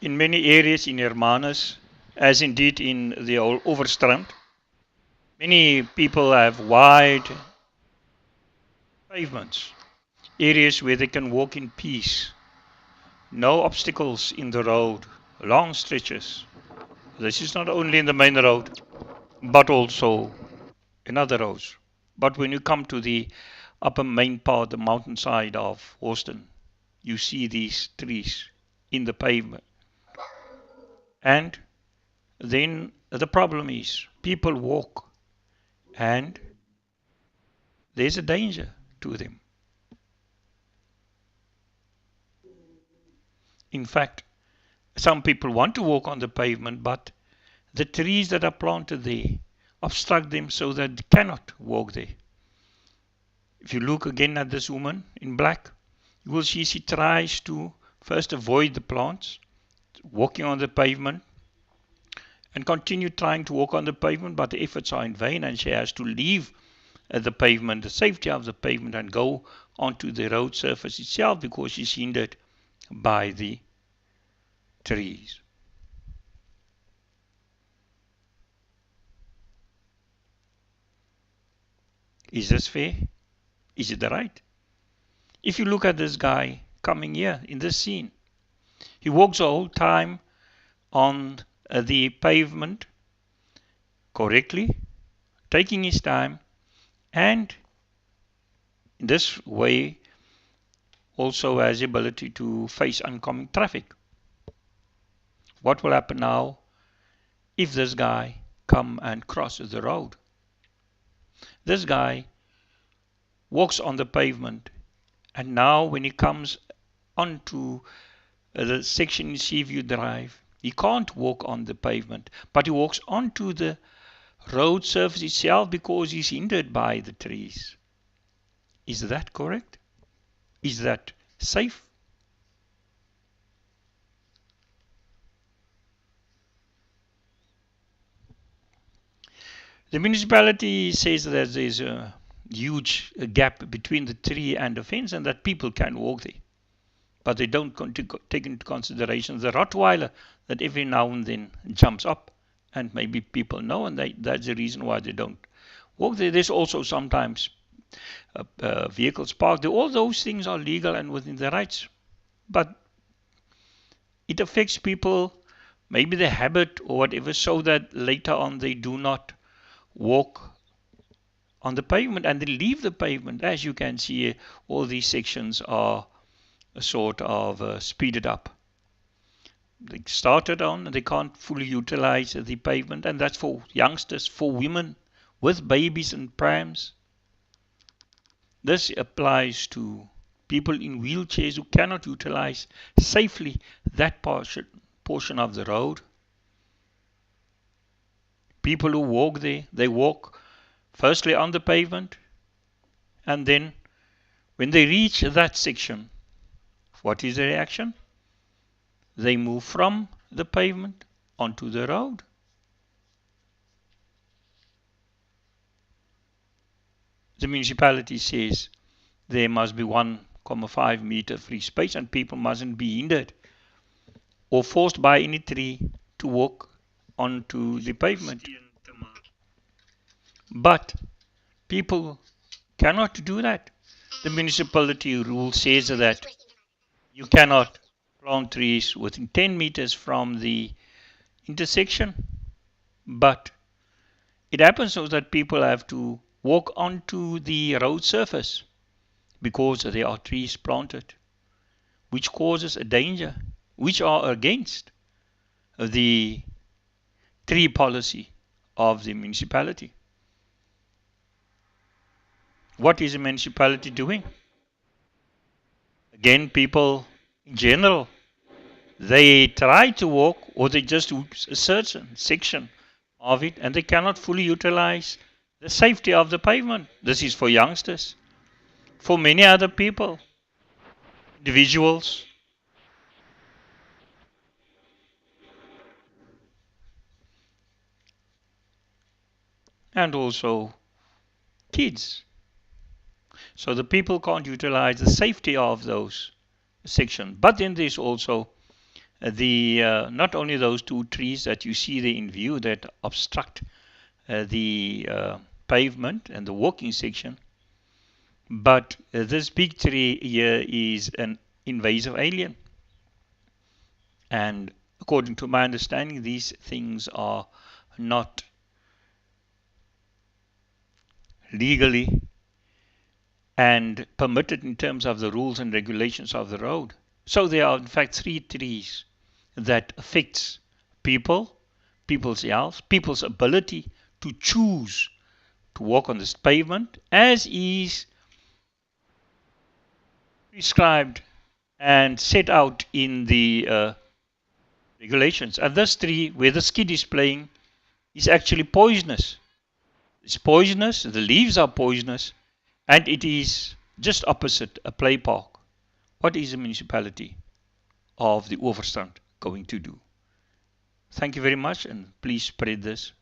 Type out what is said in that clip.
In many areas in Hermanus, as indeed in the Overstrand, many people have wide pavements, areas where they can walk in peace, no obstacles in the road, long stretches. This is not only in the main road, but also in other roads. But when you come to the upper main part, the mountainside of Hawston, you see these trees in the pavement. And then the problem is people walk and there's a danger to them. In fact, some people want to walk on the pavement, but the trees that are planted there obstruct them so that they cannot walk there. If you look again at this woman in black, you will see she tries to first avoid the plants, walking on the pavement, and continue trying to walk on the pavement, but the efforts are in vain, and she has to leave the pavement, the safety of the pavement, and go onto the road surface itself because she's hindered by the trees. Is this fair? Is it right? If you look at this guy coming here in this scene, he walks the whole time on the pavement correctly, taking his time, and in this way also has the ability to face oncoming traffic. What will happen now if this guy come and crosses the road? This guy walks on the pavement, and now when he comes onto the section in Seaview Drive, he can't walk on the pavement, but he walks onto the road surface itself because he's hindered by the trees. Is that correct? Is that safe? The municipality says that there's a huge gap between the tree and the fence and that people can walk there. But they don't take into consideration the Rottweiler that every now and then jumps up, and maybe people know, and that's the reason why they don't walk there. There's also sometimes vehicles parked there. All those things are legal and within their rights, but it affects people, maybe the habit or whatever, so that later on they do not walk on the pavement and they leave the pavement. As you can see, all these sections are sort of speeded up. They started on and they can't fully utilize the pavement, and that's for youngsters, for women with babies and prams. This applies to people in wheelchairs who cannot utilize safely that portion of the road. People who walk there, they walk firstly on the pavement, and then when they reach that section, what is the reaction? They move from the pavement onto the road. The municipality says there must be 1.5 meter free space and people mustn't be hindered or forced by any tree to walk onto the pavement. But people cannot do that. The municipality rule says that you cannot plant trees within 10 meters from the intersection, but it happens so that people have to walk onto the road surface because there are trees planted, which causes a danger, which are against the tree policy of the municipality. What is the municipality doing? Again, people in general, they try to walk or they just do a certain section of it and they cannot fully utilize the safety of the pavement. This is for youngsters, for many other people, individuals. And also kids. So the people can't utilize the safety of those sections. But then there's also Not only those two trees that you see there in view that obstruct the pavement and the walking section, but this big tree here is an invasive alien. And according to my understanding, these things are not legally and permitted in terms of the rules and regulations of the road. So there are in fact 3 trees that affects people, people's health, people's ability to choose to walk on this pavement as is prescribed and set out in the regulations. And this tree, where the skid is playing, is actually poisonous. It's poisonous, the leaves are poisonous, and it is just opposite a play park. What is the municipality of the Overstrand going to do? Thank you very much, and please spread this